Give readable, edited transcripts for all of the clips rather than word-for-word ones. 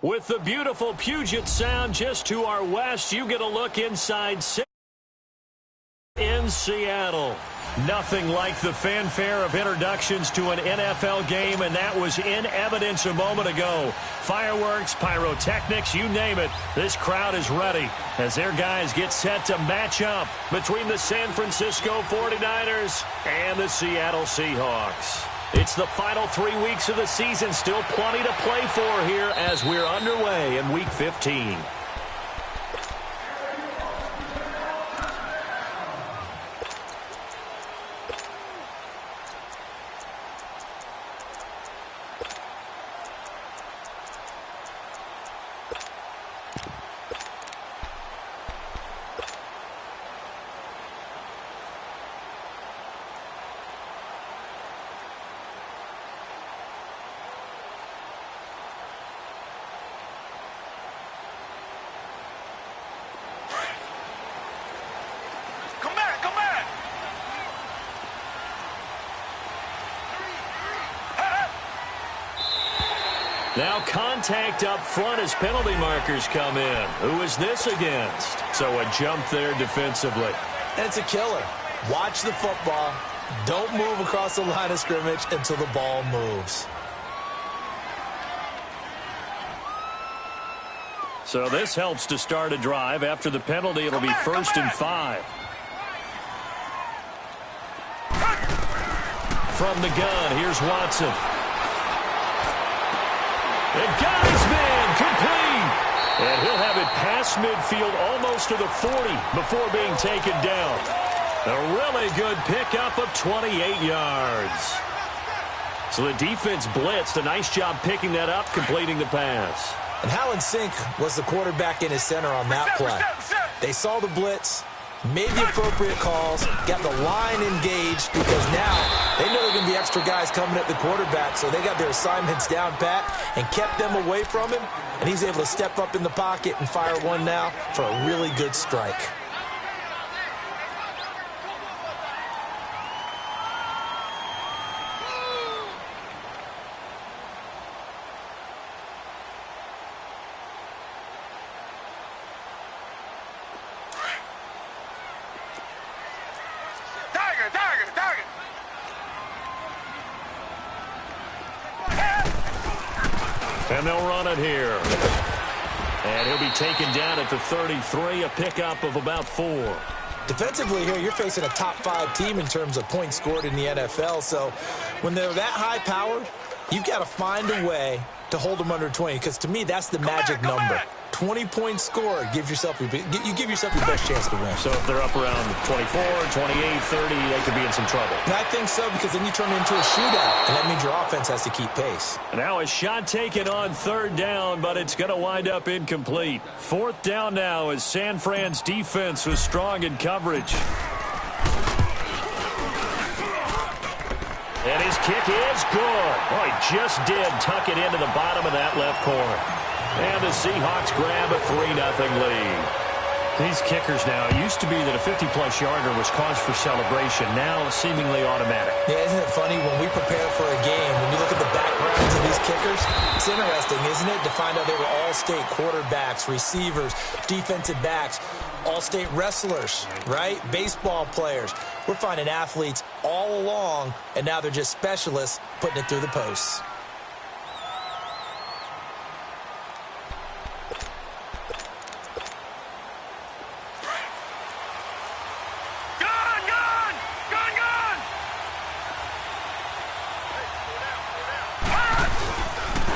With the beautiful Puget Sound just to our west, you get a look inside in Seattle. Nothing like the fanfare of introductions to an NFL game, and that was in evidence a moment ago. Fireworks, pyrotechnics, you name it. This crowd is ready as their guys get set to match up between the San Francisco 49ers and the Seattle Seahawks. It's the final 3 weeks of the season. Still plenty to play for here as we're underway in Week 15. Now contact up front as penalty markers come in. Who is this against? So a jump there defensively. And it's a killer. Watch the football. Don't move across the line of scrimmage until the ball moves. So this helps to start a drive. After the penalty, it'll be 1st and 5. From the gun, here's Watson. And got his man complete. And he'll have it past midfield almost to the 40 before being taken down. A really good pickup of 28 yards. So the defense blitzed. A nice job picking that up, completing the pass. And Hallen Sink was the quarterback in his center on that play. They saw the blitz, made the appropriate calls, got the line engaged because now they know there are going to be extra guys coming at the quarterback, so they got their assignments down pat and kept them away from him, and he's able to step up in the pocket and fire one now for a really good strike. And they'll run it here. And he'll be taken down at the 33, a pickup of about 4. Defensively here, you're facing a top 5 team in terms of points scored in the NFL. So when they're that high-powered, you've got to find a way to hold them under 20, because to me, that's the magic number. 20 points scored, you give yourself your best chance to win. So if they're up around 24, 28, 30, they could be in some trouble. And I think so, because then you turn it into a shootout, and that means your offense has to keep pace. Now a shot taken on 3rd down, but it's going to wind up incomplete. 4th down now as San Fran's defense was strong in coverage. And his kick is good. Oh, he just did tuck it into the bottom of that left corner. And the Seahawks grab a 3-0 lead. These kickers now, it used to be that a 50-plus yarder was cause for celebration. Now seemingly automatic. Yeah, isn't it funny when we prepare for a game, when you look at the backgrounds of these kickers, it's interesting, isn't it, to find out they were all-state quarterbacks, receivers, defensive backs, all-state wrestlers, right? Baseball players. We're finding athletes all along, and now they're just specialists putting it through the posts.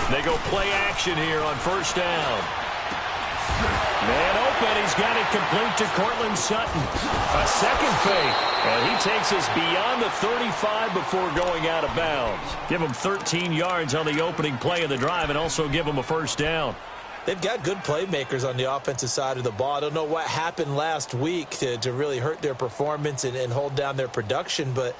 They go play action here on 1st down. Man open. He's got it complete to Cortland Sutton. A second fake. And he takes us beyond the 35 before going out of bounds. Give him 13 yards on the opening play of the drive and also give him a 1st down. They've got good playmakers on the offensive side of the ball. I don't know what happened last week to really hurt their performance and hold down their production, but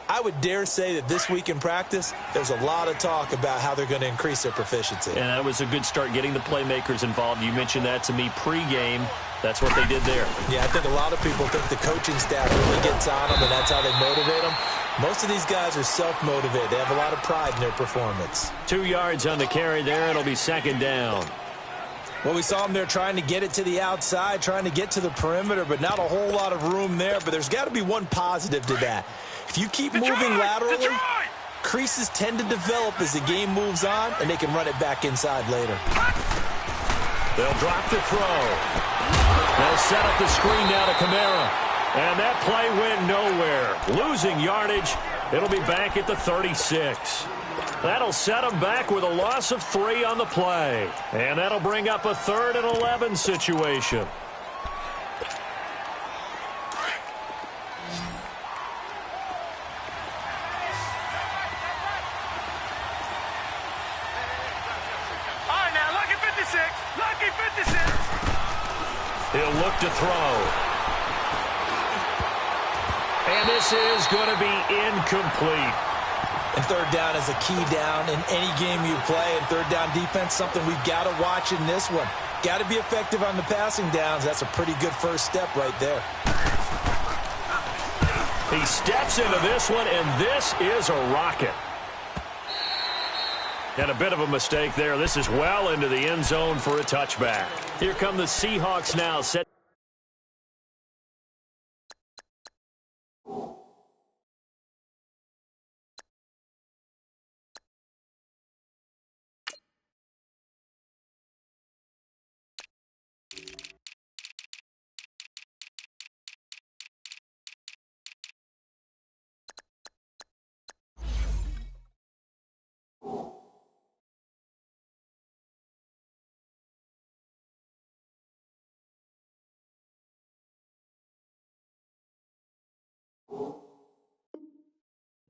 I would dare say that this week in practice, there's a lot of talk about how they're going to increase their proficiency. And that was a good start getting the playmakers involved. You mentioned that to me pregame. That's what they did there. Yeah, I think a lot of people think the coaching staff really gets on them, and that's how they motivate them. Most of these guys are self-motivated. They have a lot of pride in their performance. 2 yards on the carry there. It'll be 2nd down. Well, we saw him there trying to get it to the outside, trying to get to the perimeter, but not a whole lot of room there. But there's got to be one positive to that. If you keep moving laterally, creases tend to develop as the game moves on, and they can run it back inside later. They'll drop the throw. They'll set up the screen now to Kamara. And that play went nowhere. Losing yardage. It'll be back at the 36. That'll set them back with a loss of 3 on the play. And that'll bring up a 3rd and 11 situation. All right, now, lucky 56. Lucky 56. He'll look to throw. And this is going to be incomplete. And third down is a key down in any game you play. And third down defense, something we've got to watch in this one. Got to be effective on the passing downs. That's a pretty good first step right there. He steps into this one, and this is a rocket. And a bit of a mistake there. This is well into the end zone for a touchback. Here come the Seahawks now. Set.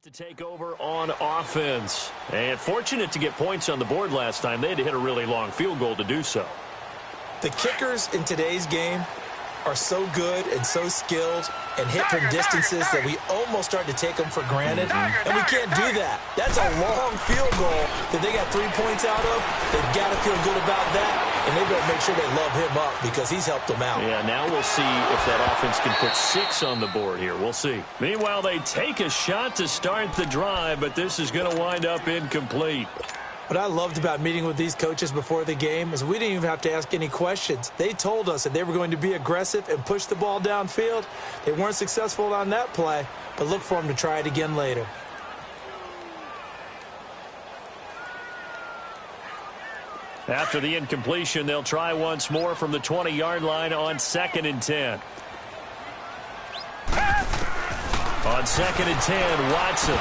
To take over on offense. And fortunate to get points on the board last time. They had to hit a really long field goal to do so. The kickers in today's game are so good and so skilled and hit from distances that we almost start to take them for granted. And we can't do that. That's a long field goal that they got 3 points out of. They've got to feel good about that. And they better make sure they love him up because he's helped them out. Yeah, now we'll see if that offense can put 6 on the board here. We'll see. Meanwhile, they take a shot to start the drive, but this is going to wind up incomplete. What I loved about meeting with these coaches before the game is we didn't even have to ask any questions. They told us that they were going to be aggressive and push the ball downfield. They weren't successful on that play, but look for them to try it again later. After the incompletion, they'll try once more from the 20-yard line on 2nd and 10. On 2nd and 10, Watson.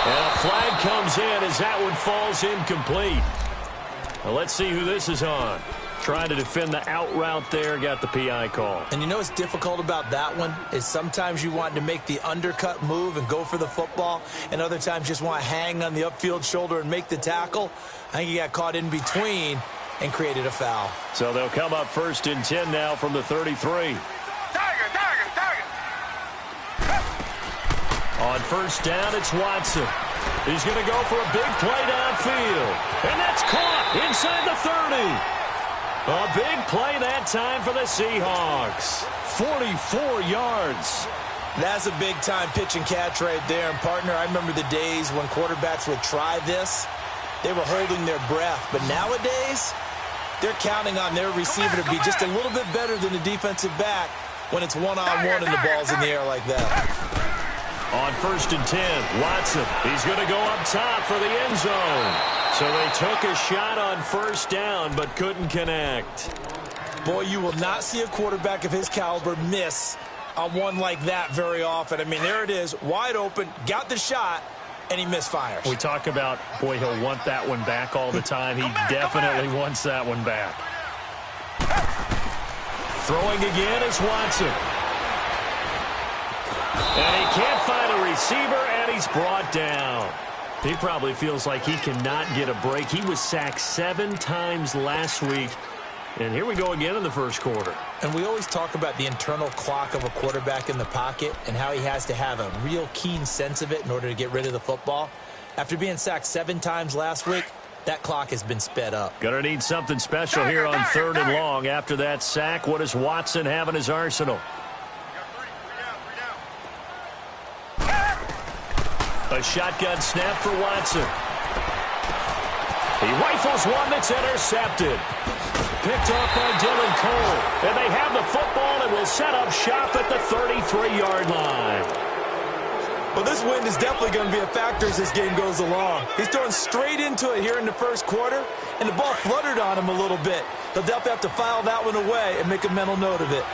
And a flag comes in as that one falls incomplete. Well, let's see who this is on. Trying to defend the out route there, got the PI call. And you know what's difficult about that one is sometimes you want to make the undercut move and go for the football, and other times just want to hang on the upfield shoulder and make the tackle. I think he got caught in between and created a foul. So they'll come up 1st and 10 now from the 33. On 1st down, it's Watson. He's going to go for a big play downfield. And that's caught inside the 30. A big play that time for the Seahawks. 44 yards. That's a big-time pitch and catch right there. And, partner, I remember the days when quarterbacks would try this. They were holding their breath. But nowadays, they're counting on their receiver to be just a little bit better than the defensive back when it's one-on-one and the ball's in the air like that. On 1st and 10, Watson. He's going to go up top for the end zone. So they took a shot on 1st down but couldn't connect. Boy, you will not see a quarterback of his caliber miss on one like that very often. I mean, there it is, wide open, got the shot, and he misfires. We talk about, boy, he'll want that one back all the time. He definitely wants that one back. Throwing again is Watson. And he can't find a receiver, and he's brought down. He probably feels like he cannot get a break. He was sacked 7 times last week. And here we go again in the first quarter. And we always talk about the internal clock of a quarterback in the pocket and how he has to have a real keen sense of it in order to get rid of the football. After being sacked 7 times last week, that clock has been sped up. Gonna need something special here on 3rd and long. After that sack, what does Watson have in his arsenal? A shotgun snap for Watson. He rifles one that's intercepted. picked off by Dylan Cole. And they have the football and will set up shop at the 33-yard line. Well, this wind is definitely going to be a factor as this game goes along. He's throwing straight into it here in the first quarter, and the ball fluttered on him a little bit. They'll definitely have to file that one away and make a mental note of it.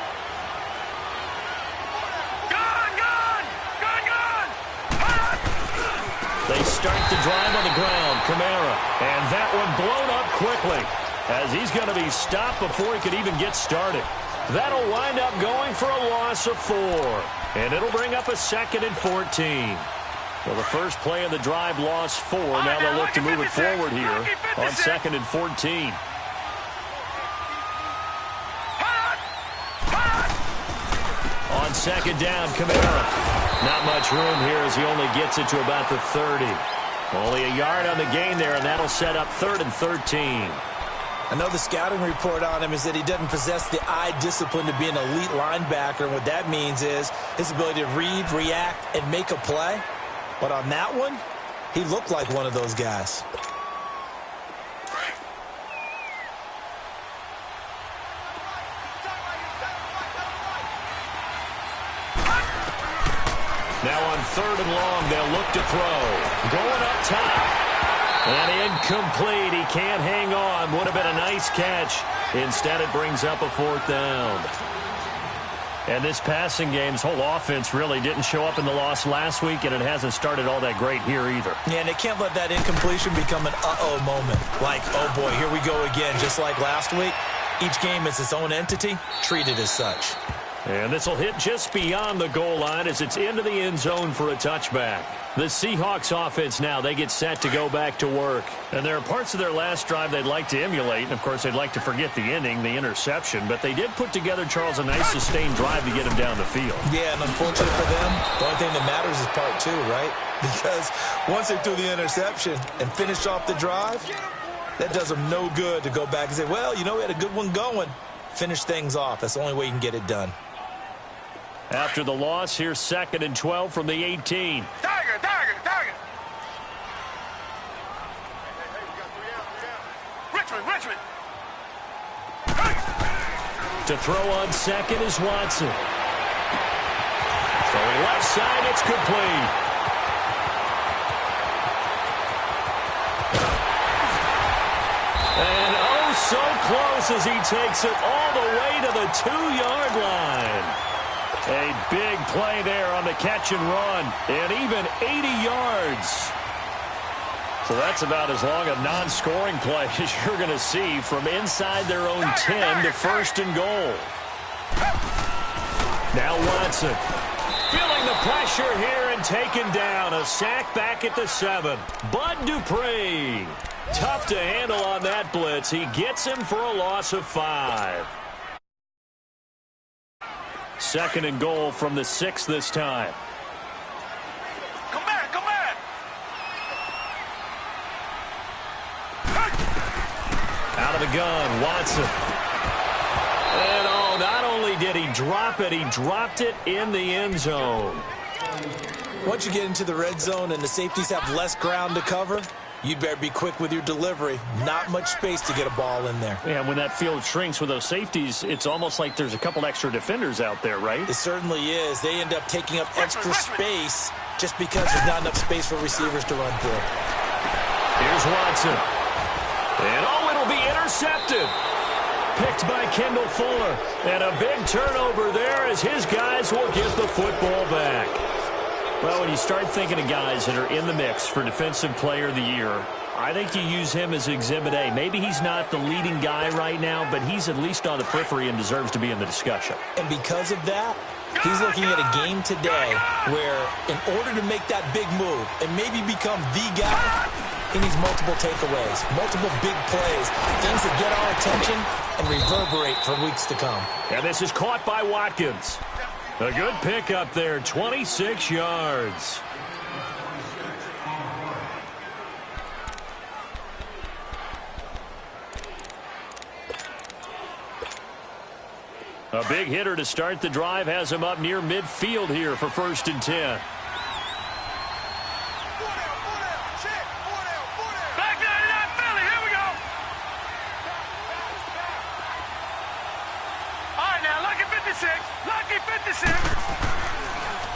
They start the drive on the ground. Kamara. And that one blown up quickly as he's going to be stopped before he could even get started. That'll wind up going for a loss of 4. And it'll bring up a 2nd and 14. Well, the first play of the drive lost 4. Now they'll look to move it forward here on 2nd and 14. On 2nd down, Kamara. Not much room here as he only gets it to about the 30. Only a yard on the gain there, and that'll set up 3rd and 13. I know the scouting report on him is that he doesn't possess the eye discipline to be an elite linebacker, and what that means is his ability to read, react, and make a play. But on that one, he looked like one of those guys. Now on 3rd and long, they'll look to throw. Going up top. And incomplete. He can't hang on. Would have been a nice catch. Instead, it brings up a 4th down. And this passing game's whole offense really didn't show up in the loss last week, and it hasn't started all that great here either. Yeah, and they can't let that incompletion become an uh-oh moment. Like, oh boy, here we go again. Just like last week, each game is its own entity, treated as such. And this will hit just beyond the goal line as it's into the end zone for a touchback. The Seahawks offense now, they get set to go back to work. And there are parts of their last drive they'd like to emulate. And, of course, they'd like to forget the ending, the interception. But they did put together, Charles, a nice sustained drive to get him down the field. Yeah, and unfortunately for them, the only thing that matters is part 2, right? Because once they threw the interception and finished off the drive, that does them no good to go back and say, well, you know, we had a good one going. Finish things off. That's the only way you can get it done. After the loss, here's 2nd and 12 from the 18. Tiger. Richmond. To throw on 2nd is Watson. Throwing left side, it's complete. And oh, so close as he takes it all the way to the 2-yard line. A big play there on the catch and run, and even 80 yards. So that's about as long a non-scoring play as you're going to see from inside their own 10 to 1st and goal. Now Watson feeling the pressure here and taken down. A sack back at the 7. Bud Dupree. Tough to handle on that blitz. He gets him for a loss of 5. 2nd and goal from the 6 this time. Come back. Out of the gun, Watson. And oh, not only did he drop it, he dropped it in the end zone. Once you get into the red zone and the safeties have less ground to cover, you'd better be quick with your delivery. Not much space to get a ball in there. Yeah, when that field shrinks with those safeties, it's almost like there's a couple extra defenders out there, right? It certainly is. They end up taking up extra space just because there's not enough space for receivers to run through. Here's Watson. And oh, it'll be intercepted. Picked by Kendall Fuller. And a big turnover there as his guys will get the football back. Well, when you start thinking of guys that are in the mix for Defensive Player of the Year, I think you use him as Exhibit A. Maybe he's not the leading guy right now, but he's at least on the periphery and deserves to be in the discussion. And because of that, he's looking at a game today where in order to make that big move and maybe become the guy, he needs multiple takeaways, multiple big plays, things that get our attention and reverberate for weeks to come. And this is caught by Watkins. A good pickup there, 26 yards. A big hitter to start the drive has him up near midfield here for 1st and 10. Back 99 Philly, here we go. 56. Lucky 56.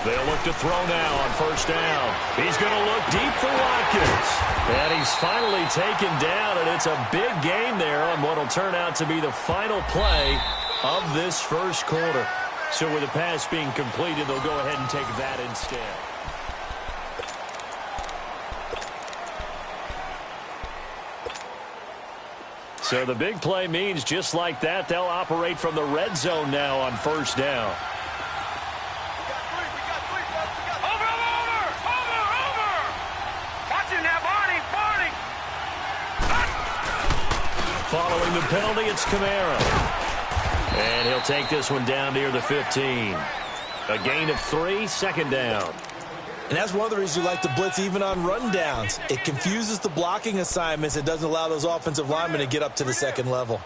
They'll look to throw now on first down. He's going to look deep for Watkins. And he's finally taken down, and it's a big gain there on what will turn out to be the final play of this first quarter. So with the pass being completed, they'll go ahead and take that instead. So the big play means just like that, they'll operate from the red zone now on first down. Following the penalty, it's Kamara. And he'll take this one down near the 15. A gain of 3, second down. And that's one of the reasons you like to blitz even on rundowns. It confuses the blocking assignments. It doesn't allow those offensive linemen to get up to the second level.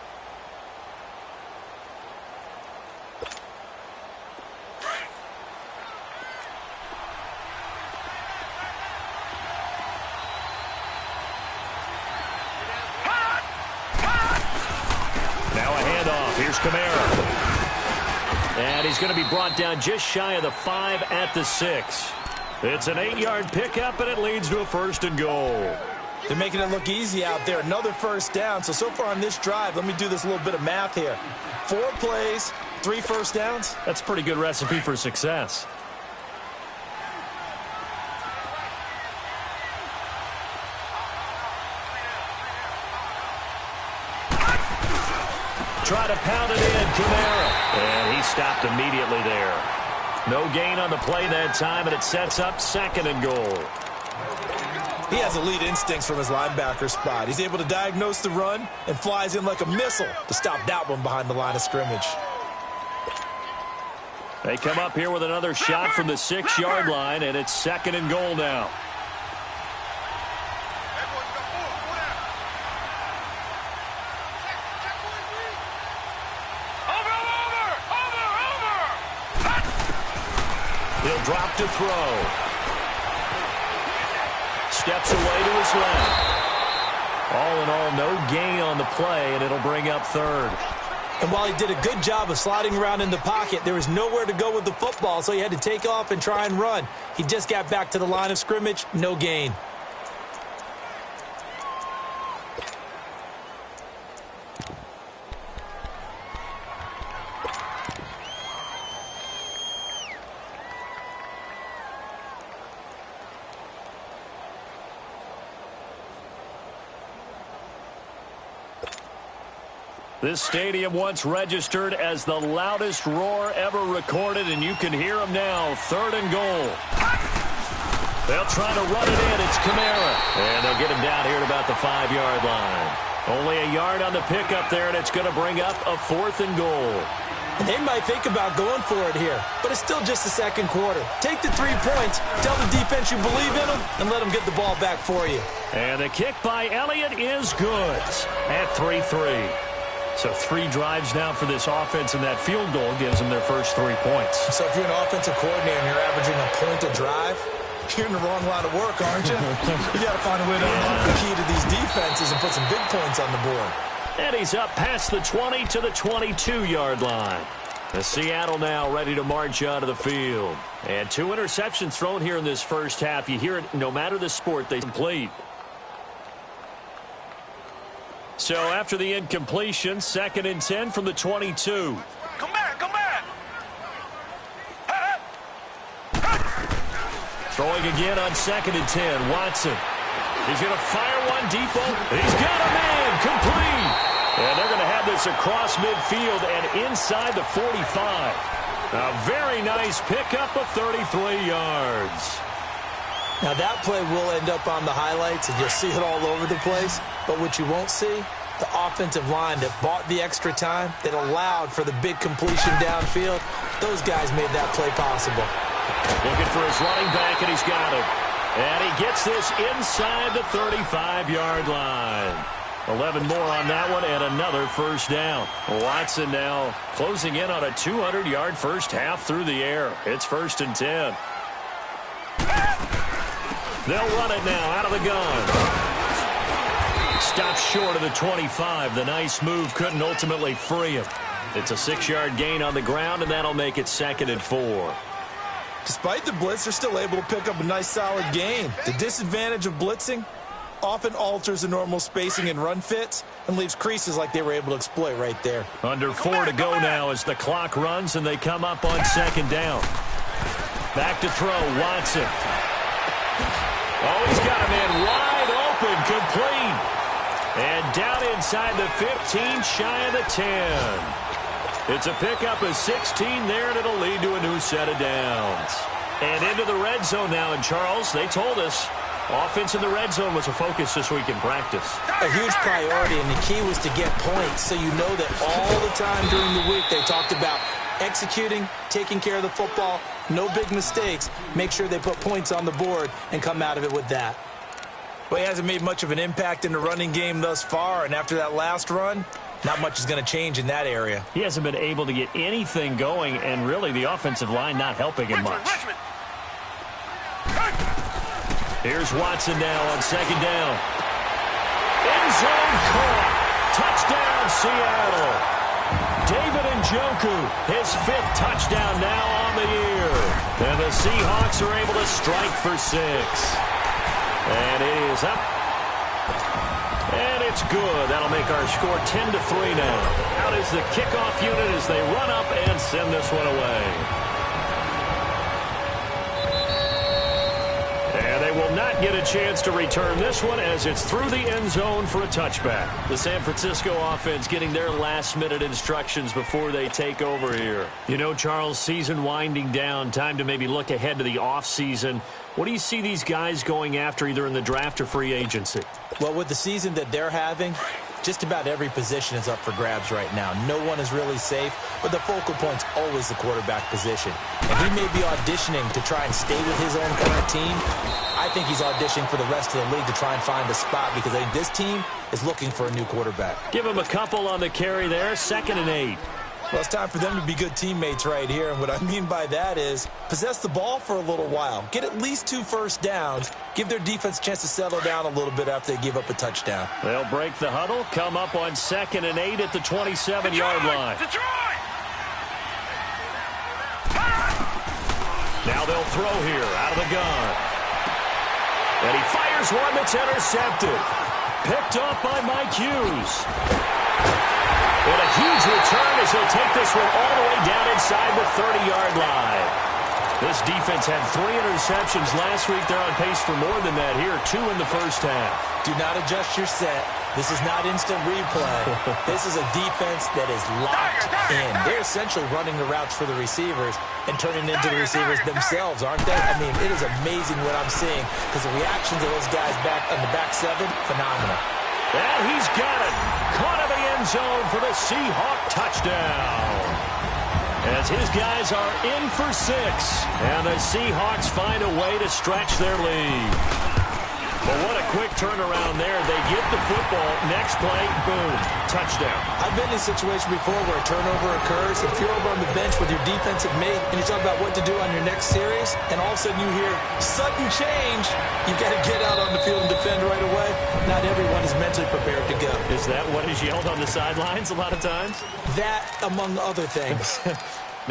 Now a handoff. Here's Kamara. And he's going to be brought down just shy of the 5 at the 6. It's an 8-yard pickup, and it leads to a first and goal. They're making it look easy out there. Another first down. So far on this drive, let me do this little bit of math here. 4 plays, 3 first downs. That's a pretty good recipe for success. Try to pound it in, Kamara. And he stopped immediately there. No gain on the play that time, and it sets up second and goal. He has elite instincts from his linebacker spot. He's able to diagnose the run and flies in like a missile to stop that one behind the line of scrimmage. They come up here with another shot from the 6-yard line, and it's second and goal now. He'll drop to throw. Steps away to his left. All in all, no gain on the play, and it'll bring up third. And while he did a good job of sliding around in the pocket, there was nowhere to go with the football, so he had to take off and try and run. He just got back to the line of scrimmage, no gain. This stadium once registered as the loudest roar ever recorded, and you can hear them now. Third and goal. They'll try to run it in. It's Kamara. And they'll get him down here at about the 5-yard line. Only a yard on the pickup there, and it's going to bring up a fourth and goal. They might think about going for it here, but it's still just the second quarter. Take the 3 points, tell the defense you believe in them, and let them get the ball back for you. And the kick by Elliott is good at 3-3. So 3 drives now for this offense, and that field goal gives them their first 3 points. So if you're an offensive coordinator and you're averaging a point a drive, you're in the wrong line of work, aren't you? You got to find a way to unlock the key to these defenses and put some big points on the board. And he's up past the 20 to the 22-yard line. The Seattle now ready to march out of the field. And 2 interceptions thrown here in this first half. You hear it, no matter the sport, they complete. So after the incompletion, 2nd and 10 from the 22. Come back, come back. Throwing again on 2nd and 10, Watson. He's going to fire one deep. He's got a man, complete. And they're going to have this across midfield and inside the 45. A very nice pickup of 33 yards. Now that play will end up on the highlights, and you'll see it all over the place. But what you won't see, the offensive line that bought the extra time, that allowed for the big completion downfield, those guys made that play possible. Looking for his running back, and he's got it. And he gets this inside the 35-yard line. 11 more on that one, and another first down. Watson now closing in on a 200-yard first half through the air. It's 1st and 10. They'll run it now out of the gun. Stopped short of the 25. The nice move couldn't ultimately free him. It's a 6-yard gain on the ground, and that'll make it 2nd and 4. Despite the blitz, they're still able to pick up a nice solid gain. The disadvantage of blitzing often alters the normal spacing and run fits and leaves creases like they were able to exploit right there. Under 4 to go now as the clock runs and they come up on 2nd down. Back to throw, Watson. Oh, he's got a man wide open, complete. And down inside the 15, shy of the 10. It's a pickup of 16 there, and it'll lead to a new set of downs. And into the red zone now, and Charles, they told us offense in the red zone was a focus this week in practice. A huge priority, and the key was to get points, so you know that all the time during the week they talked about executing, taking care of the football, no big mistakes, make sure they put points on the board and come out of it with that. Well, he hasn't made much of an impact in the running game thus far, and after that last run, not much is going to change in that area. He hasn't been able to get anything going, and really the offensive line not helping him much. Here's Watson now on 2nd down. End zone caught. Touchdown, Seattle. David Njoku, his 5th touchdown now on the year. And the Seahawks are able to strike for 6. And it is up. And it's good. That'll make our score 10-3 now. Out is the kickoff unit as they run up and send this one away. And they will not get a chance to return this one as it's through the end zone for a touchback. The San Francisco offense getting their last-minute instructions before they take over here. You know, Charles, season winding down, time to maybe look ahead to the offseason. What do you see these guys going after either in the draft or free agency? Well, with the season that they're having, just about every position is up for grabs right now. No one is really safe, but the focal point's always the quarterback position. And he may be auditioning to try and stay with his own current team. I think he's auditioning for the rest of the league to try and find a spot because I think this team is looking for a new quarterback. Give him a couple on the carry there, 2nd and 8. Well, it's time for them to be good teammates right here, and what I mean by that is possess the ball for a little while, get at least 2 first downs, give their defense a chance to settle down a little bit after they give up a touchdown. They'll break the huddle, come up on 2nd and 8 at the 27-yard line. Detroit! Now they'll throw here out of the gun. And he fires one that's intercepted. Picked off by Mike Hughes. And a huge return as he'll take this one all the way down inside the 30-yard line. This defense had 3 interceptions last week. They're on pace for more than that here, 2 in the first half. Do not adjust your set. This is not instant replay. This is a defense that is locked in. They're essentially running the routes for the receivers and turning into the receivers themselves, aren't they? I mean, it is amazing what I'm seeing because the reactions of those guys back on the back 7, phenomenal. And he's got it. Caught in the end zone for the Seahawk touchdown. As his guys are in for 6. And the Seahawks find a way to stretch their lead. But what a quick turnaround there. They get the football. Next play, boom, touchdown. I've been in a situation before where a turnover occurs. If you're over on the bench with your defensive mate and you talk about what to do on your next series, and all of a sudden you hear sudden change, you've got to get out on the field and defend right away. Not everyone is mentally prepared to go. Is that what is yelled on the sidelines a lot of times? That, among other things.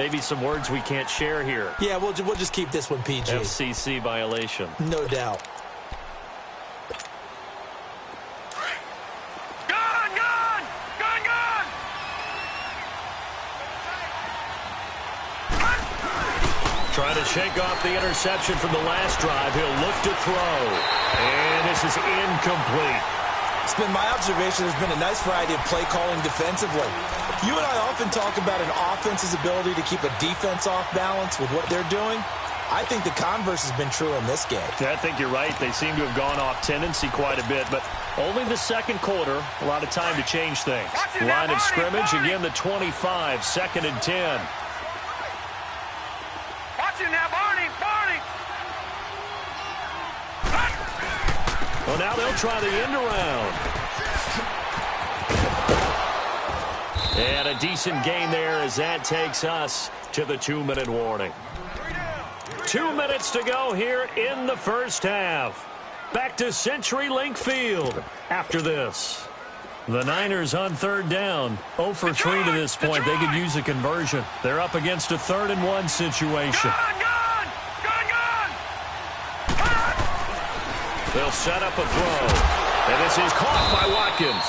Maybe some words we can't share here. Yeah, we'll just keep this one PG. FCC violation. No doubt. Trying to shake off the interception from the last drive. He'll look to throw. And this is incomplete. It's been my observation there's been a nice variety of play calling defensively. You and I often talk about an offense's ability to keep a defense off balance with what they're doing. I think the converse has been true in this game. Yeah, I think you're right. They seem to have gone off tendency quite a bit, but only the second quarter, a lot of time to change things. Line of scrimmage, again the 25, 2nd and 10. Now, Barney! Well, now they'll try the end around. And a decent gain there as that takes us to the 2-minute warning. 2 minutes to go here in the first half. Back to CenturyLink Field after this. The Niners on third down. 0 for 3 to this point. They could use a conversion. They're up against a 3rd and 1 situation. Gone! They'll set up a throw. And this is caught by Watkins.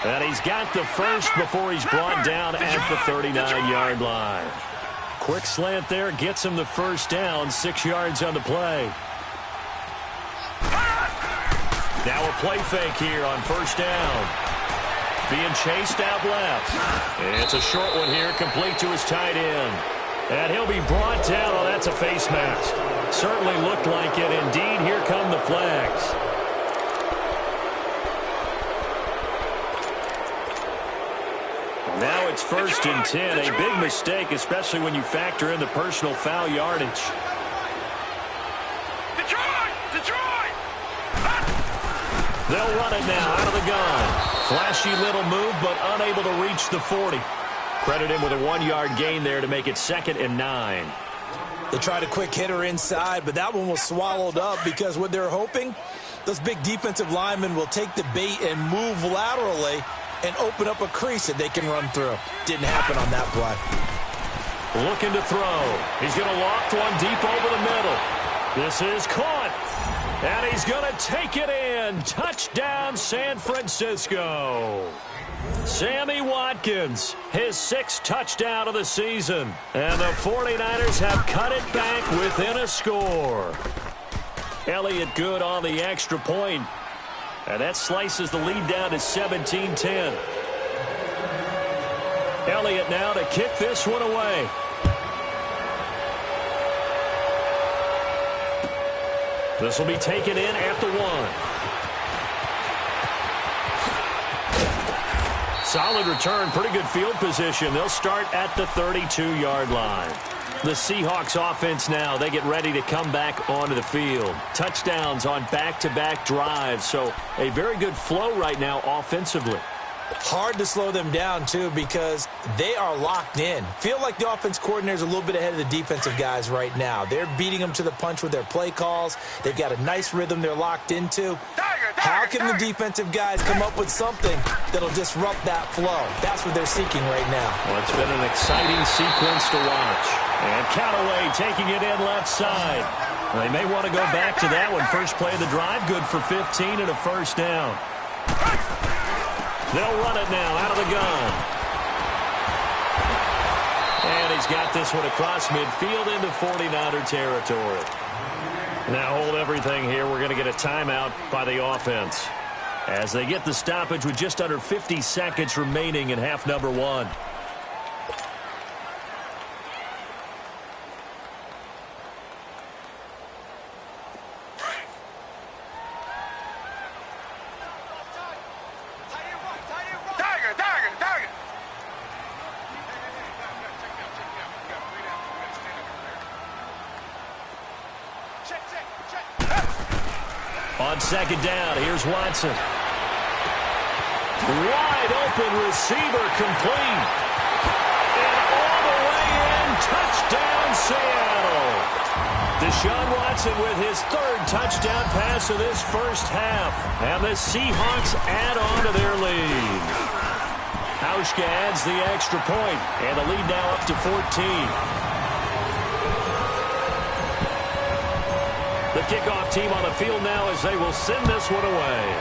And he's got the first before he's brought down at the 39-yard line. Quick slant there gets him the first down. 6 yards on the play. Now a play fake here on first down. Being chased out left. It's a short one here, complete to his tight end. And he'll be brought down. Oh, that's a face mask. Certainly looked like it. Indeed, here come the flags. Now it's 1st and 10. A big mistake, especially when you factor in the personal foul yardage. Detroit! They'll run it now out of the gun. Flashy little move, but unable to reach the 40. Credit him with a 1-yard gain there to make it 2nd and 9. They tried a quick hitter inside, but that one was swallowed up because what they're hoping, those big defensive linemen will take the bait and move laterally and open up a crease that they can run through. Didn't happen on that play. Looking to throw. He's going to loft one deep over the middle. This is caught. And he's going to take it in. Touchdown, San Francisco. Sammy Watkins, his 6th touchdown of the season. And the 49ers have cut it back within a score. Elliott good on the extra point. And that slices the lead down to 17-10. Elliott now to kick this one away. This will be taken in at the 1. Solid return, pretty good field position. They'll start at the 32-yard line. The Seahawks offense now, they get ready to come back onto the field. Touchdowns on back-to-back drives, so a very good flow right now offensively. Hard to slow them down, too, because they are locked in. Feel like the offense coordinator is a little bit ahead of the defensive guys right now. They're beating them to the punch with their play calls. They've got a nice rhythm they're locked into. How can the defensive guys come up with something that'll disrupt that flow? That's what they're seeking right now. Well, it's been an exciting sequence to watch. And Callaway taking it in left side. They may want to go back to that one. First play of the drive, good for 15 and a first down. They'll run it now out of the gun. And he's got this one across midfield into 49er territory. Now hold everything here. We're going to get a timeout by the offense as they get the stoppage with just under 50 seconds remaining in half number 1. On second down, here's Watson. Wide open receiver complete. And all the way in, touchdown Seattle. Deshaun Watson with his 3rd touchdown pass of this first half. And the Seahawks add on to their lead. Hauschka adds the extra point, and the lead now up to 14. The kickoff team on the field now as they will send this one away.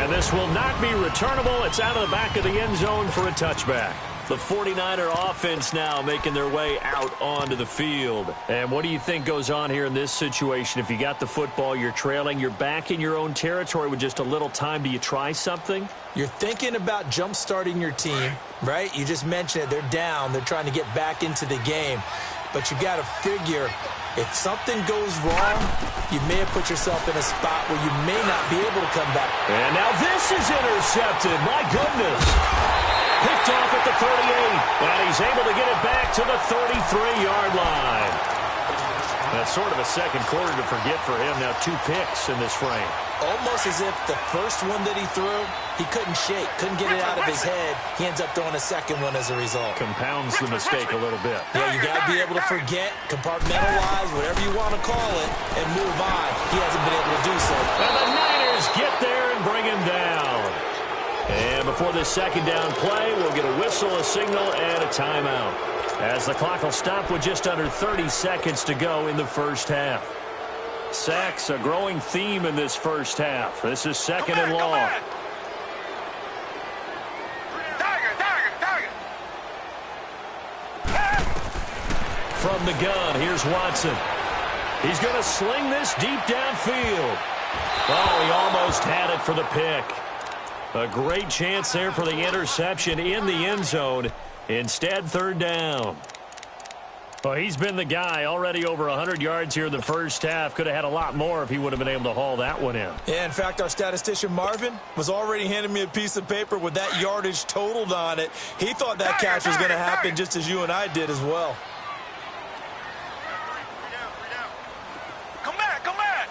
And this will not be returnable. It's out of the back of the end zone for a touchback. The 49er offense now making their way out onto the field. And what do you think goes on here in this situation? If you got the football, you're trailing, you're back in your own territory with just a little time. Do you try something? You're thinking about jump-starting your team, right? You just mentioned it. They're down. They're trying to get back into the game. But you got to figure, if something goes wrong, you may have put yourself in a spot where you may not be able to come back. And now this is intercepted. My goodness. Picked off at the 38, and he's able to get it back to the 33-yard line. That's sort of a second quarter to forget for him. Now 2 picks in this frame. Almost as if the first one that he threw, he couldn't shake, couldn't get it out of his head. He ends up throwing a second one as a result. Compounds the mistake a little bit. Yeah, you got to be able to forget, compartmentalize, whatever you want to call it, and move on. He hasn't been able to do so. And the Niners get there and bring him down. And before this second down play, we'll get a whistle, a signal, and a timeout, as the clock will stop with just under 30 seconds to go in the first half. Sacks, a growing theme in this first half. This is second and long. From the gun, here's Watson. He's going to sling this deep downfield. Oh, he almost had it for the pick. A great chance there for the interception in the end zone. Instead, third down. Well, he's been the guy, already over 100 yards here in the first half. Could have had a lot more if he would have been able to haul that one in. Yeah, in fact, our statistician Marvin was already handing me a piece of paper with that yardage totaled on it. He thought that catch was going to happen just as you and I did as well. Come back, come back.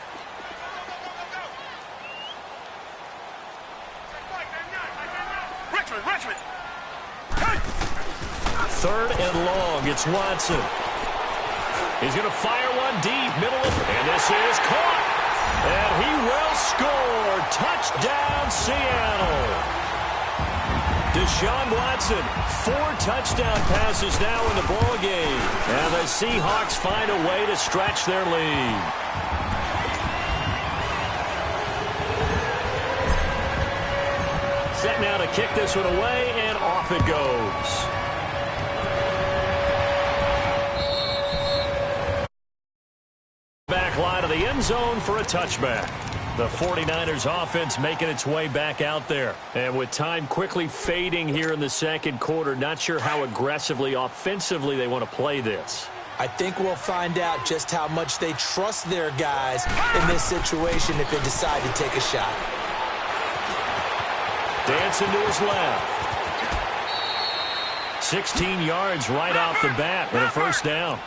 Richmond. Hey. Third and long, it's Watson. He's going to fire one deep, middle of, and this is caught. And he will score. Touchdown, Seattle. Deshaun Watson, 4 touchdown passes now in the ball game. And the Seahawks find a way to stretch their lead. Set now to kick this one away, and off it goes. Back line of the end zone for a touchback. The 49ers offense making its way back out there. And with time quickly fading here in the second quarter, not sure how aggressively, offensively they want to play this. I think we'll find out just how much they trust their guys in this situation if they decide to take a shot. Dancing to his left. 16 yards right off the bat and a first down.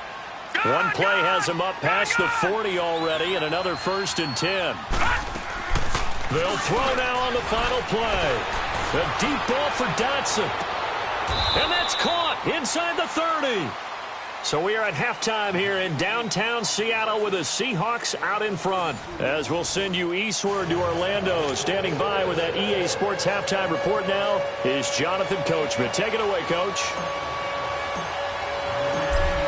One play has him up past the 40 already, and another 1st and 10. They'll throw now on the final play. A deep ball for Dotson. And that's caught inside the 30. So we are at halftime here in downtown Seattle with the Seahawks out in front. As we'll send you eastward to Orlando. Standing by with that EA Sports halftime report now is Jonathan Coachman. Take it away, Coach.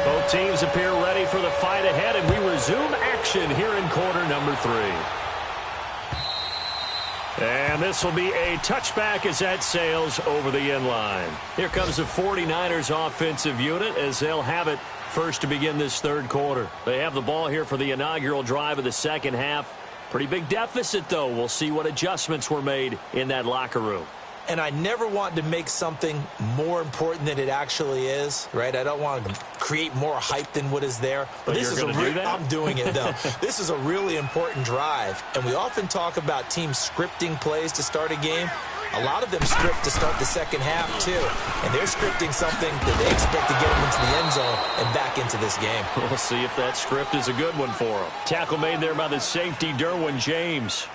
Both teams appear ready for the fight ahead, and we resume action here in quarter number 3. And this will be a touchback as that sails over the end line. Here comes the 49ers offensive unit as they'll have it first to begin this third quarter. They have the ball here for the inaugural drive of the second half. Pretty big deficit, though. We'll see what adjustments were made in that locker room. And I never want to make something more important than it actually is, right? I don't want to create more hype than what is there. But this is I'm doing it, though. This is a really important drive. And we often talk about teams scripting plays to start a game. A lot of them script to start the second half, too. And they're scripting something that they expect to get them into the end zone and back into this game. We'll see if that script is a good one for them. Tackle made there by the safety, Derwin James.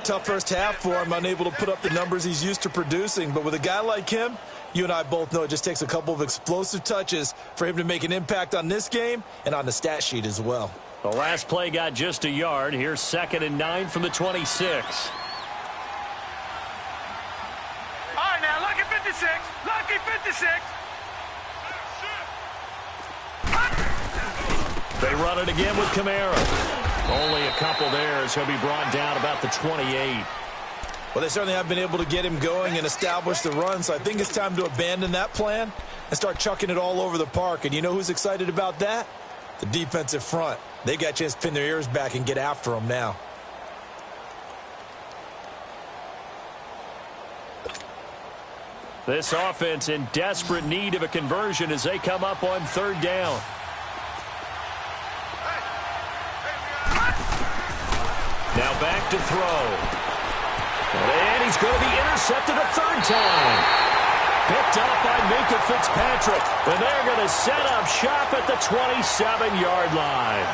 Tough first half for him, unable to put up the numbers he's used to producing. But with a guy like him, you and I both know it just takes a couple of explosive touches for him to make an impact on this game and on the stat sheet as well. The last play got just a yard. Here's 2nd and 9 from the 26. All right, now, lucky 56. Lucky 56. They run it again with Kamara. Only a couple there as he'll be brought down about the 28. Well, they certainly have been able to get him going and establish the run, so I think it's time to abandon that plan and start chucking it all over the park. And you know who's excited about that? The defensive front. They got a chance to pin their ears back and get after him now. This offense in desperate need of a conversion as they come up on third down. Now back to throw. And he's going to be intercepted a third time. Picked up by Minkah Fitzpatrick. And they're going to set up shop at the 27-yard line.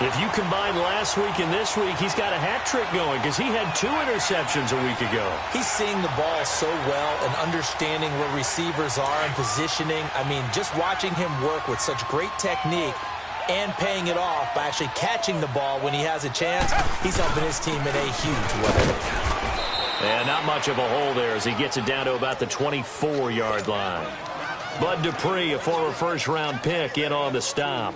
If you combine last week and this week, he's got a hat trick going because he had 2 interceptions a week ago. He's seeing the ball so well and understanding where receivers are and positioning. I mean, just watching him work with such great technique and paying it off by actually catching the ball when he has a chance, he's helping his team in a huge way. And not much of a hole there as he gets it down to about the 24-yard line. Bud Dupree, a former first-round pick, in on the stop.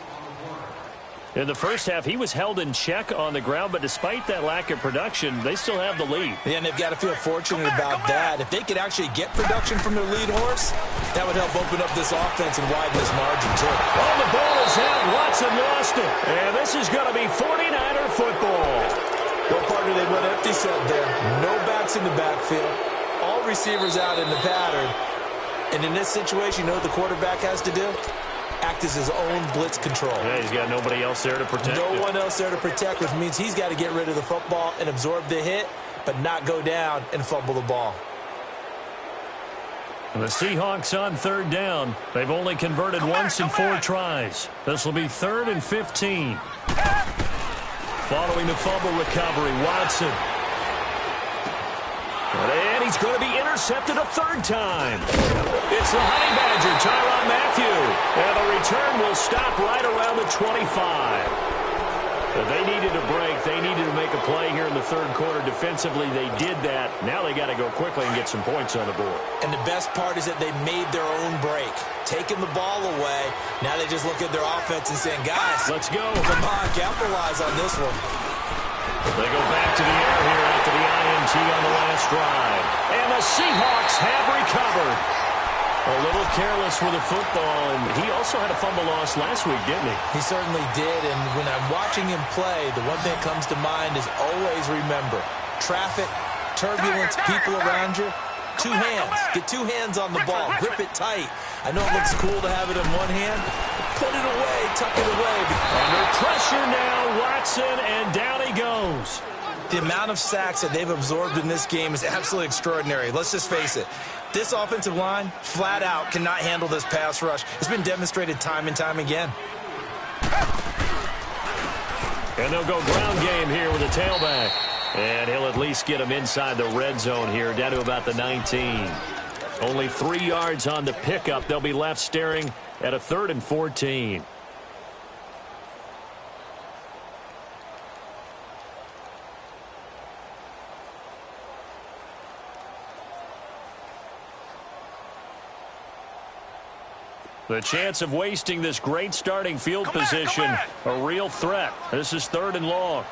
In the first half, he was held in check on the ground, but despite that lack of production, they still have the lead. Yeah, and they've got to feel fortunate about that. If they could actually get production from their lead horse, that would help open up this offense and widen this margin, too. Oh, the ball is out. Watson lost it. And this is going to be 49er football. Well, partner, they went empty set there. No backs in the backfield. All receivers out in the pattern. And in this situation, you know what the quarterback has to do? Act as his own blitz control. Yeah, he's got nobody else there to protect No him. one else there to protect, which means he's got to get rid of the football and absorb the hit, but not go down and fumble the ball. And the Seahawks on 3rd down. They've only converted once in 4 tries. This will be 3rd and 15. Following the fumble recovery, Watson. And he's going to be intercepted a 3rd time. It's the Honey Badger, Tyrann Mathieu. And the return will stop right around the 25. They needed a break. They needed to make a play here in the 3rd quarter. Defensively, they did that. Now they got to go quickly and get some points on the board. And the best part is that they made their own break. Taking the ball away. Now they just look at their offense and saying, guys, let's go. Come on, capitalize on this one. They go back to the air here after the INT on the last drive. And the Seahawks have recovered. A little careless with the football, and he also had a fumble loss last week, didn't he? He certainly did, and when I'm watching him play, the one thing that comes to mind is always remember, traffic, turbulence, people around you, 2 hands. Get 2 hands on the ball. Grip it tight. I know it looks cool to have it in one hand. Put it away. Tuck it away. Under pressure now, Watson, and down he goes. The amount of sacks that they've absorbed in this game is absolutely extraordinary. Let's just face it. This offensive line, flat out, cannot handle this pass rush. It's been demonstrated time and time again. And they'll go ground game here with a tailback. And he'll at least get him inside the red zone here, down to about the 19. Only 3 yards on the pickup. They'll be left staring at a 3rd and 14. The chance of wasting this great starting field position, a real threat. This is 3rd and long.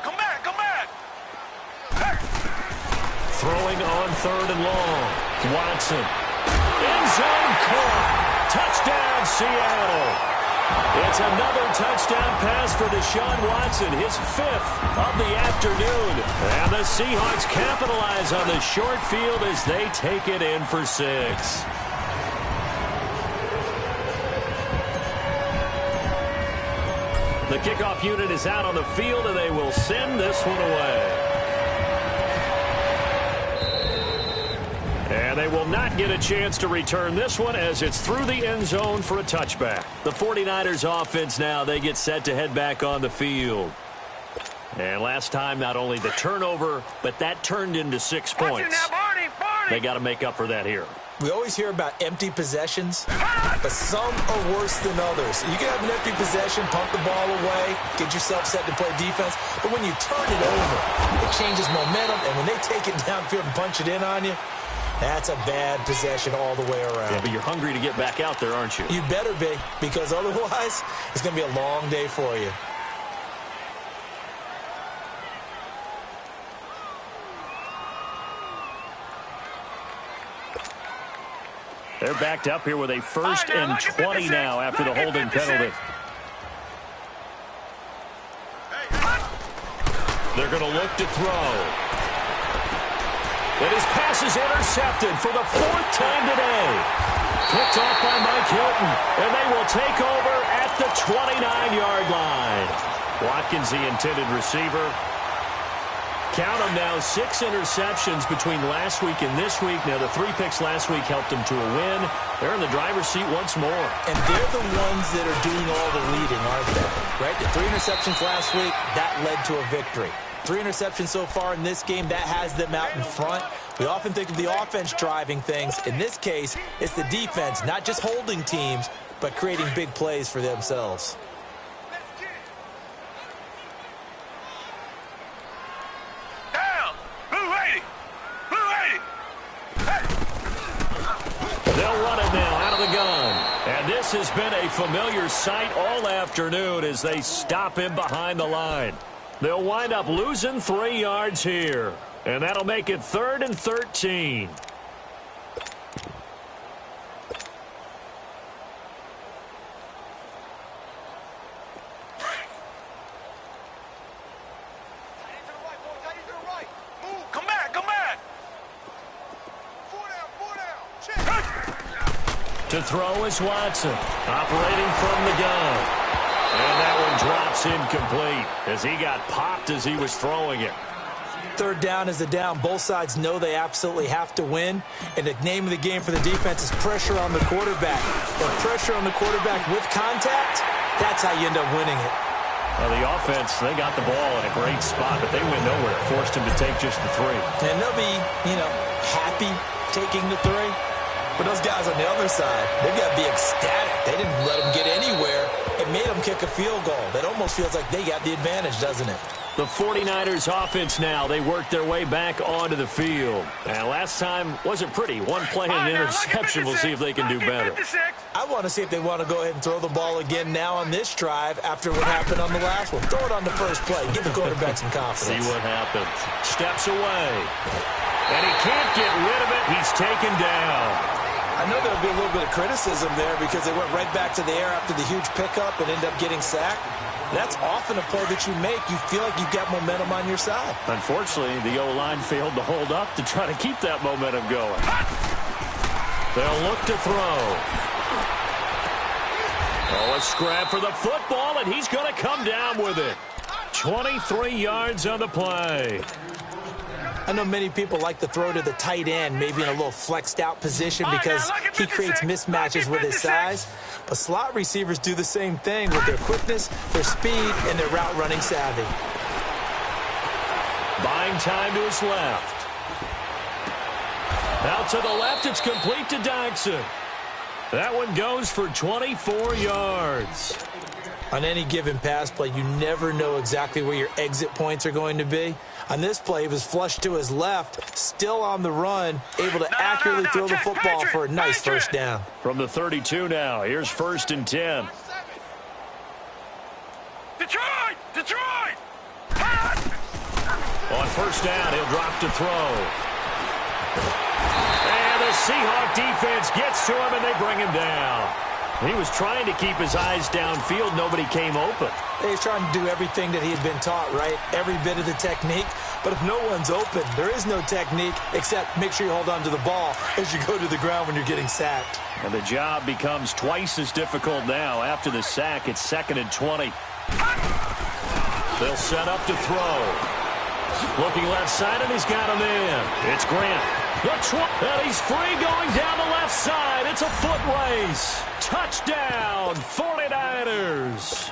Come back, come back. Throwing on 3rd and long. Watson. End zone caught. Touchdown, Seattle. It's another touchdown pass for Deshaun Watson, his 5th of the afternoon. And the Seahawks capitalize on the short field as they take it in for 6. The kickoff unit is out on the field, and they will send this one away. And they will not get a chance to return this one as it's through the end zone for a touchback. The 49ers offense now, they get set to head back on the field. And last time, not only the turnover, but that turned into 6 points. They got to make up for that here. We always hear about empty possessions, but some are worse than others. You can have an empty possession, pump the ball away, get yourself set to play defense, but when you turn it over, it changes momentum, and when they take it downfield and punch it in on you, that's a bad possession all the way around. Yeah, but you're hungry to get back out there, aren't you? You better be, because otherwise, it's going to be a long day for you. They're backed up here with a 1st and 20 now after the holding penalty. They're going to look to throw. And his pass is intercepted for the 4th time today. Picked off by Mike Hilton. And they will take over at the 29-yard line. Watkins, the intended receiver. Count them now, 6 interceptions between last week and this week. Now, the 3 picks last week helped them to a win. They're in the driver's seat once more. And they're the ones that are doing all the leading, aren't they? Right? The 3 interceptions last week, that led to a victory. 3 interceptions so far in this game, that has them out in front. We often think of the offense driving things. In this case, it's the defense, not just holding teams, but creating big plays for themselves. They'll run it now out of the gun. And this has been a familiar sight all afternoon as they stop him behind the line. They'll wind up losing 3 yards here. And that'll make it 3rd and 13. To throw is Watson, operating from the gun. And that one drops incomplete as he got popped as he was throwing it. 3rd down is the down. Both sides know they absolutely have to win. And the name of the game for the defense is pressure on the quarterback. But pressure on the quarterback with contact, that's how you end up winning it. Well, the offense, they got the ball in a great spot, but they went nowhere. Forced him to take just the 3. And they'll be, happy taking the 3. But those guys on the other side, they've got to be ecstatic. They didn't let them get anywhere. It made them kick a field goal. That almost feels like they got the advantage, doesn't it? The 49ers offense now, they worked their way back onto the field. And last time wasn't pretty. 1 play and an interception. We'll see if they can do better. I want to see if they want to go ahead and throw the ball again now on this drive after what happened on the last one. Throw it on the first play. Give the quarterback some confidence. See what happens. Steps away. And he can't get rid of it. He's taken down. I know there'll be a little bit of criticism there because they went right back to the air after the huge pickup and ended up getting sacked. That's often a play that you make. You feel like you've got momentum on your side. Unfortunately, the O-line failed to hold up to try to keep that momentum going. They'll look to throw. Oh, a scrap for the football, and he's going to come down with it. 23 yards on the play. I know many people like to throw to the tight end, maybe in a little flexed out position because he creates mismatches with his size. But slot receivers do the same thing with their quickness, their speed, and their route running savvy. Buying time to his left. Out to the left, it's complete to Dodson. That one goes for 24 yards. On any given pass play, you never know exactly where your exit points are going to be. On this play, he was flushed to his left, still on the run, able to accurately throw the football for a nice first down. From the 32 now, here's 1st and 10. Detroit! On 1st down, he'll drop to throw. And the Seahawk defense gets to him, and they bring him down. He was trying to keep his eyes downfield. Nobody came open. He's trying to do everything that he had been taught, right? Every bit of the technique. But if no one's open, there is no technique except make sure you hold on to the ball as you go to the ground when you're getting sacked. And the job becomes twice as difficult now. After the sack, it's 2nd and 20. They'll set up to throw. Looking left side, and he's got him in. It's Grant. And he's free going down the left side. It's a foot race. Touchdown, 49ers.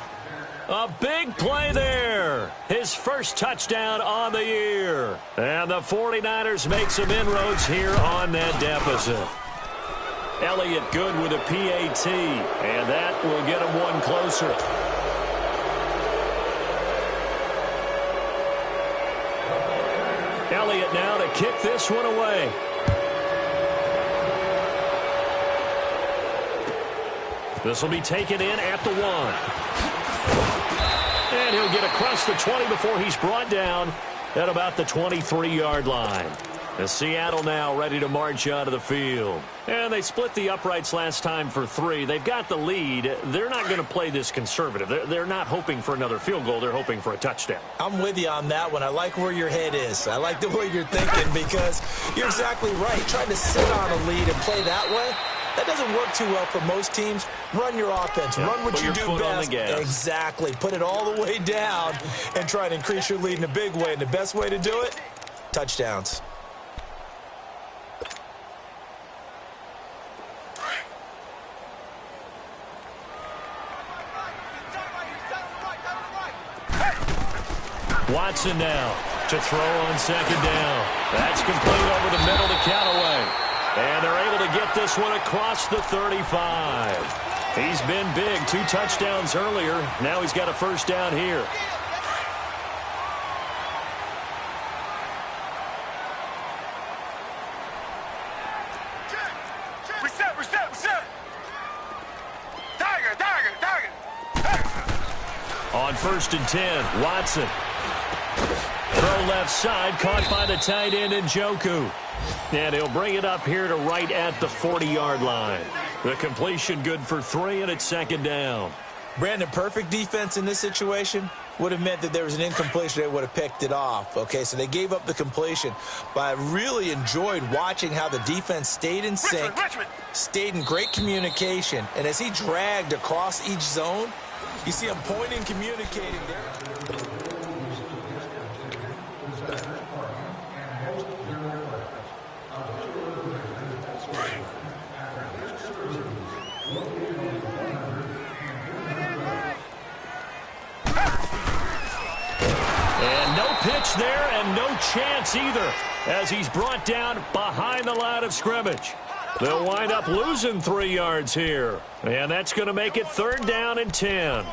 A big play there. His first touchdown on the year. And the 49ers make some inroads here on that deficit. Elliott good with a PAT, and that will get him one closer. Elliott now to kick this one away. This will be taken in at the 1. And he'll get across the 20 before he's brought down at about the 23-yard line. As Seattle now ready to march onto the field. And they split the uprights last time for 3. They've got the lead. They're not going to play this conservative. They're not hoping for another field goal. They're hoping for a touchdown. I'm with you on that one. I like where your head is. I like the way you're thinking because you're exactly right. Trying to sit on a lead and play that way, That doesn't work too well for most teams. Run your offense. Yep. Run what Put you your do foot on best. the gas. Exactly. Put it all the way down and try and increase your lead in a big way. And the best way to do it, touchdowns. Watson now to throw on second down. That's complete over the middle to Callaway. And they're able to get this one across the 35. He's been big. 2 touchdowns earlier. Now he's got a first down here. Reset. Tiger. On 1st and 10, Watson. Throw left side, caught by the tight end Njoku. And he'll bring it up here to right at the 40-yard line. The completion good for 3, and it's second down. Brandon, perfect defense in this situation would have meant that there was an incompletion. They would have picked it off. Okay, so they gave up the completion. But I really enjoyed watching how the defense stayed in sync, stayed in great communication. And as he dragged across each zone, you see him pointing, communicating there. Pitch there, and no chance either, as he's brought down behind the line of scrimmage. They'll wind up losing 3 yards here, and that's going to make it 3rd down and 10.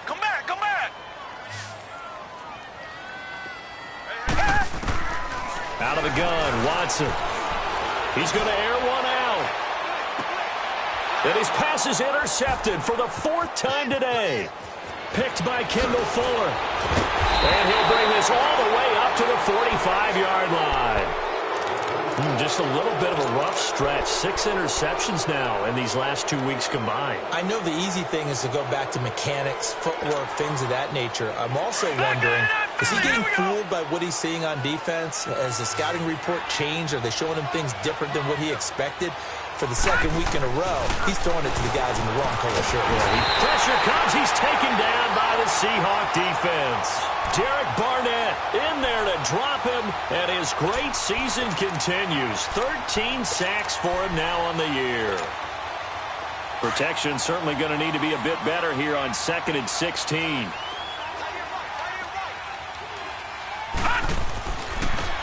Come back. Out of the gun, Watson. He's going to air one out. And his pass is intercepted for the 4th time today. Picked by Kendall Fuller. And he'll bring this all the way up to the 45-yard line. Just a little bit of a rough stretch. 6 interceptions now in these last 2 weeks combined. I know the easy thing is to go back to mechanics, footwork, things of that nature. I'm also wondering, is he getting fooled by what he's seeing on defense? Has the scouting report changed? Are they showing him things different than what he expected? For the 2nd week in a row, he's throwing it to the guys in the wrong color shirt. Pressure comes. He's taken down by the Seahawk defense. Derek Barnett in there to drop him, and his great season continues. 13 sacks for him now on the year. Protection certainly going to need to be a bit better here on 2nd and 16.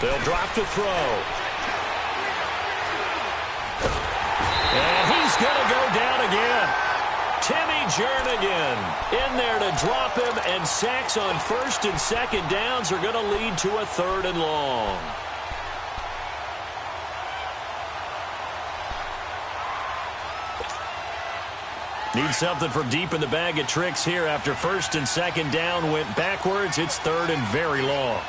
They'll drop to throw. And he's going to go down again. Timmy Jernigan in there to drop him, and sacks on 1st and 2nd downs are going to lead to a 3rd and long. Need something from deep in the bag of tricks here after 1st and 2nd down went backwards. It's 3rd and very long.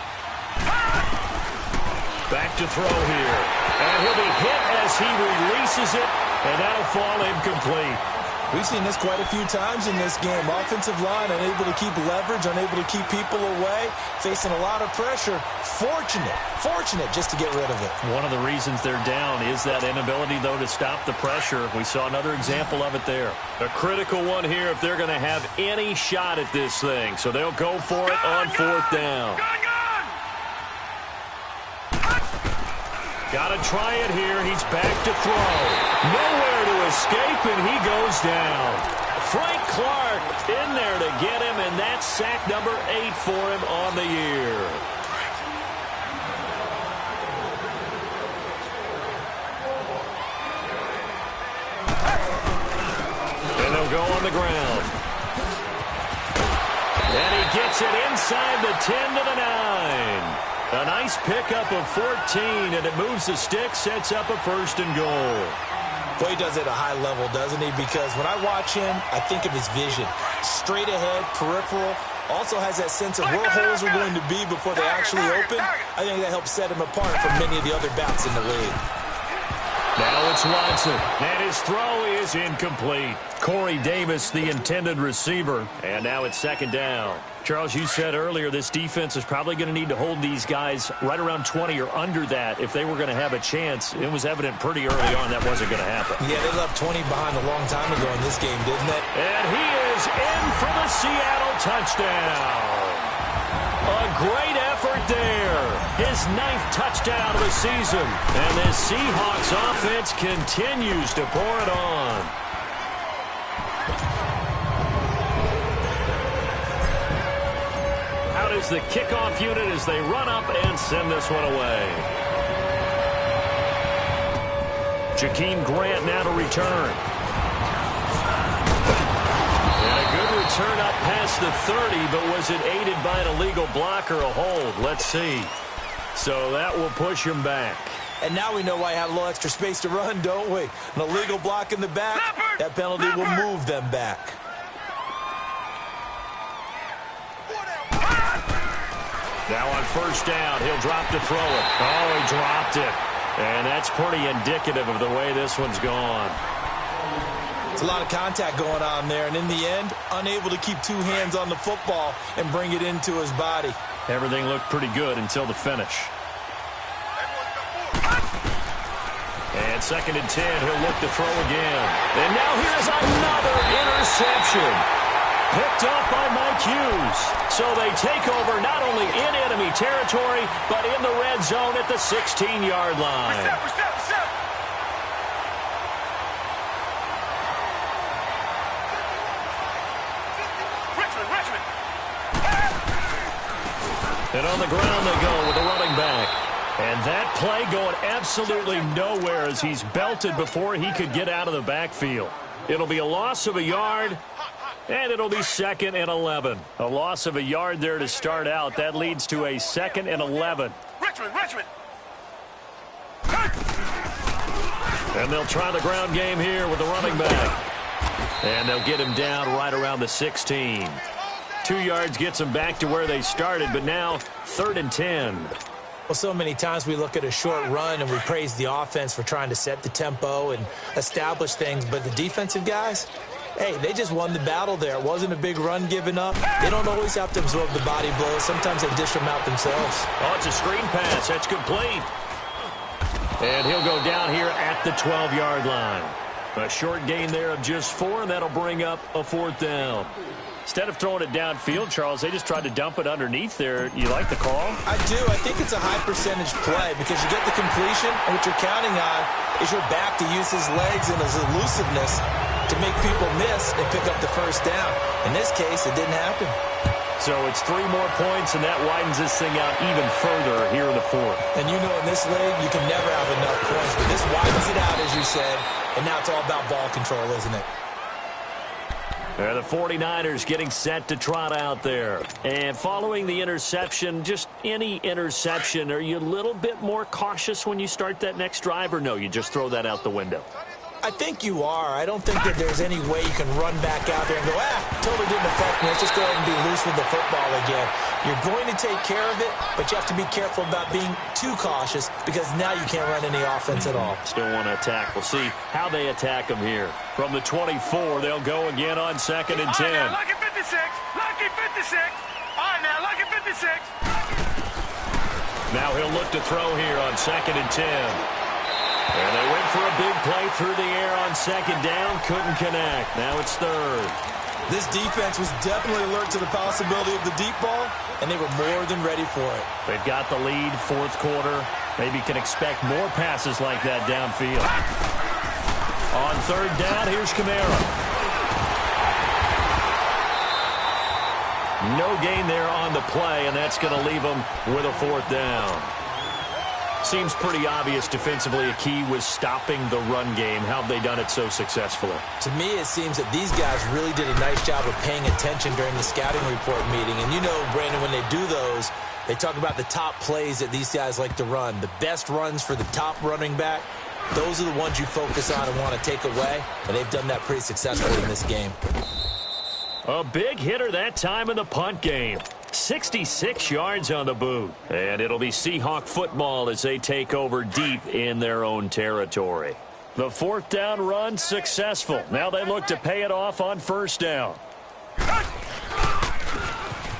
Back to throw here. And he'll be hit as he releases it, and that'll fall incomplete. We've seen this quite a few times in this game. Offensive line unable to keep leverage, unable to keep people away, facing a lot of pressure. Fortunate just to get rid of it. One of the reasons they're down is that inability, though, to stop the pressure. We saw another example of it there. A critical one here if they're going to have any shot at this thing. So they'll go for it on 4th down. Got to try it here. He's back to throw. Nowhere to escape, and he goes down. Frank Clark in there to get him, and that's sack number 8 for him on the year. And they'll go on the ground. And he gets it inside the 10 to the 9. A nice pickup of 14, and it moves the stick, sets up a 1st and goal. Boy, he does it at a high level, doesn't he? Because when I watch him, I think of his vision. Straight ahead, peripheral. Also has that sense of where holes are going to be before they actually open. I think that helps set him apart from many of the other backs in the league. Now it's Watson, and his throw is incomplete. Corey Davis, the intended receiver, and now it's second down. Charles, you said earlier this defense is probably going to need to hold these guys right around 20 or under that if they were going to have a chance. It was evident pretty early on that wasn't going to happen. Yeah, they left 20 behind a long time ago in this game, didn't they? And he is in for the Seattle touchdown. A great effort there. His 9th touchdown of the season. And this Seahawks offense continues to pour it on. Out is the kickoff unit as they run up and send this one away. Jakeem Grant now to return. Turn up past the 30, but was it aided by an illegal block or a hold? Let's see. So that will push him back. And now we know why I had a little extra space to run, don't we? An illegal block in the back, that penalty will move them back. Now on first down, he'll drop to throw it. Oh, he dropped it. And that's pretty indicative of the way this one's gone. It's a lot of contact going on there, and in the end, unable to keep two hands on the football and bring it into his body. Everything looked pretty good until the finish. And second and 10, he'll look to throw again. And now here's another interception. Picked up by Mike Hughes. So they take over not only in enemy territory, but in the red zone at the 16-yard line. And on the ground they go with the running back. And that play going absolutely nowhere as he's belted before he could get out of the backfield. It'll be a loss of a yard, and it'll be 2nd and 11. A loss of a yard there to start out. That leads to a 2nd and 11. Richmond. And they'll try the ground game here with the running back. And they'll get him down right around the 16. 2 yards gets them back to where they started, but now 3rd and 10. Well, so many times we look at a short run and we praise the offense for trying to set the tempo and establish things, but the defensive guys, hey, they just won the battle there. It wasn't a big run given up. They don't always have to absorb the body blows. Sometimes they dish them out themselves. Oh, it's a screen pass. That's complete. And he'll go down here at the 12-yard line. A short gain there of just 4, and that'll bring up a 4th down. Instead of throwing it downfield, Charles, they just tried to dump it underneath there. You like the call? I do. I think it's a high-percentage play because you get the completion, and what you're counting on is your back to use his legs and his elusiveness to make people miss and pick up the first down. In this case, it didn't happen. So it's 3 more points, and that widens this thing out even further here in the 4th. And you know in this league, you can never have enough points, but this widens it out, as you said, and now it's all about ball control, isn't it? The 49ers getting set to trot out there. And following the interception, just any interception, are you a little bit more cautious when you start that next drive, or no, you just throw that out the window? I think you are. I don't think that there's any way you can run back out there and go, totally didn't affect me. Let's just go ahead and be loose with the football again. You're going to take care of it, but you have to be careful about being too cautious because now you can't run any offense at all. Still want to attack. We'll see how they attack them here. From the 24, they'll go again on 2nd and 10. All right, now, lucky 56. Lucky 56. All right, now, lucky 56. Now he'll look to throw here on 2nd and 10. And they went for a big play through the air on 2nd down. Couldn't connect. Now it's 3rd. This defense was definitely alert to the possibility of the deep ball, and they were more than ready for it. They've got the lead, 4th quarter. Maybe can expect more passes like that downfield. On 3rd down, here's Kamara. No gain there on the play, and that's going to leave them with a 4th down. Seems pretty obvious defensively a key was stopping the run game. How have they done it so successfully? To me, it seems that these guys really did a nice job of paying attention during the scouting report meeting. And you know, Brandon, when they do those, they talk about the top plays that these guys like to run. The best runs for the top running back, those are the ones you focus on and want to take away. And they've done that pretty successfully in this game. A big hitter that time in the punt game. 66 yards on the boot. And it'll be Seahawk football as they take over deep in their own territory. The 4th down run successful. Now they look to pay it off on 1st down.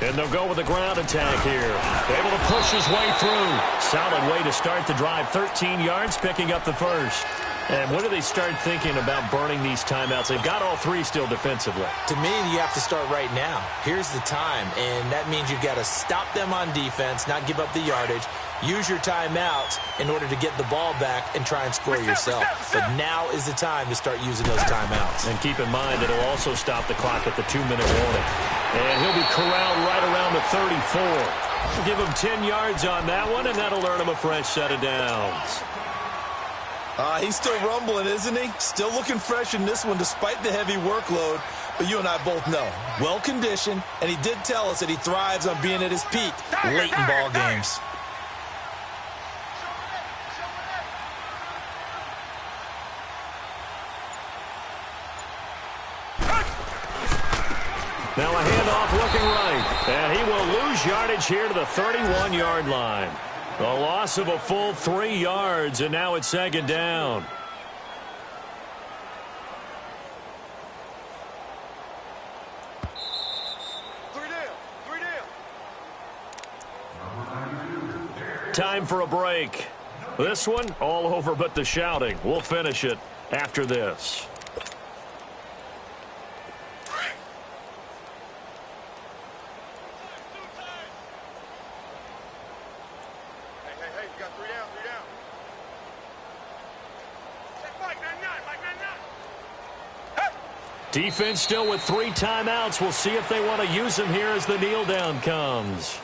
And they'll go with a ground attack here. Able to push his way through. Solid way to start the drive. 13 yards, picking up the first. And when do they start thinking about burning these timeouts? They've got all 3 still defensively. To me, you have to start right now. Here's the time, and that means you've got to stop them on defense, not give up the yardage. Use your timeouts in order to get the ball back and try and score yourself. But now is the time to start using those timeouts. And keep in mind, it'll also stop the clock at the 2-minute warning. And he'll be corralled right around the 34. Give him 10 yards on that one, and that'll earn him a fresh set of downs. He's still rumbling, isn't he? Still looking fresh in this one despite the heavy workload. But you and I both know, well-conditioned, and he did tell us that he thrives on being at his peak late in ball games. Now a handoff looking right, and he will lose yardage here to the 31-yard line. A loss of a full 3 yards, and now it's 2nd down. Three down. Time for a break. This one, all over but the shouting. We'll finish it after this. Defense still with 3 timeouts. We'll see if they want to use them here as the kneel down comes.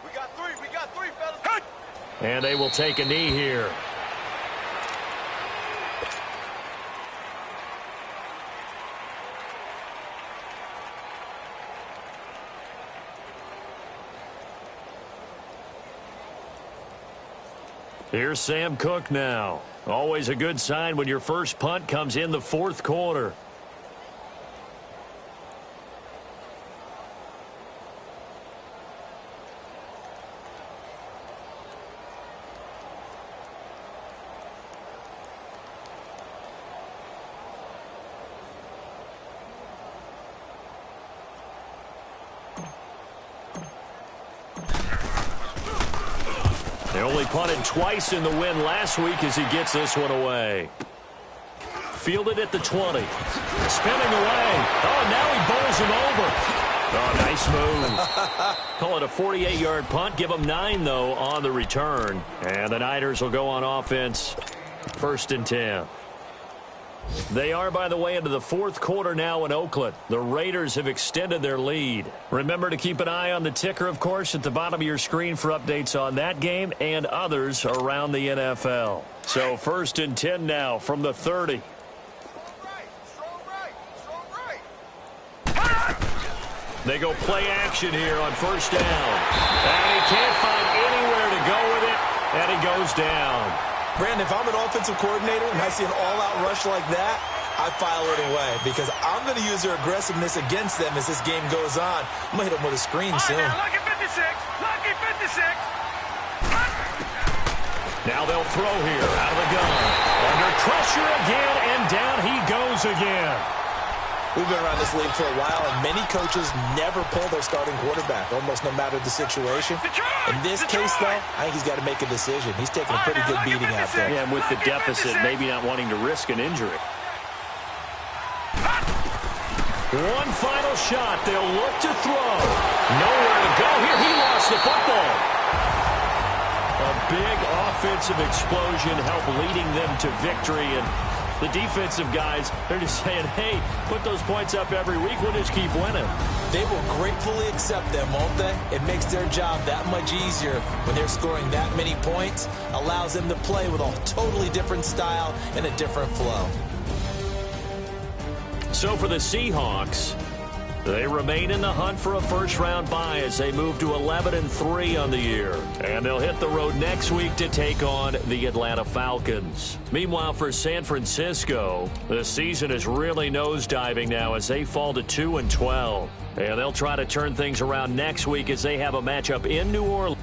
We got three, fellas. And they will take a knee here. Here's Sam Cook now. Always a good sign when your first punt comes in the 4th quarter. They only punted twice in the win last week as he gets this one away. Fielded at the 20. Spinning away. Oh, now he bowls him over. Oh, nice move. Call it a 48-yard punt. Give him 9, though, on the return. And the Niners will go on offense. 1st and 10. They are, by the way, into the 4th quarter now in Oakland. The Raiders have extended their lead. Remember to keep an eye on the ticker, of course, at the bottom of your screen for updates on that game and others around the NFL. So 1st and 10 now from the 30. They go play action here on 1st down. And he can't find anywhere to go with it, and he goes down. Brandon, if I'm an offensive coordinator and I see an all-out rush like that, I file it away because I'm going to use their aggressiveness against them as this game goes on. I'm going to hit them with a screen soon. Lucky 56. Lucky 56. Now they'll throw here out of the gun. Under pressure again, and down he goes again. We've been around this league for a while, and many coaches never pull their starting quarterback, almost no matter the situation. In this case, though, I think he's got to make a decision. He's taking a pretty good beating out there. Yeah, and with the deficit, maybe not wanting to risk an injury. One final shot. They'll look to throw. Nowhere to go here. He lost the football. A big offensive explosion helped leading them to victory, and the defensive guys, they're just saying, hey, put those points up every week. We'll just keep winning. They will gratefully accept them, won't they? It makes their job that much easier when they're scoring that many points. Allows them to play with a totally different style and a different flow. So for the Seahawks, They remain in the hunt for a first-round bye as they move to 11-3 on the year. And they'll hit the road next week to take on the Atlanta Falcons. Meanwhile, for San Francisco, the season is really nosediving now as they fall to 2-12. And they'll try to turn things around next week as they have a matchup in New Orleans.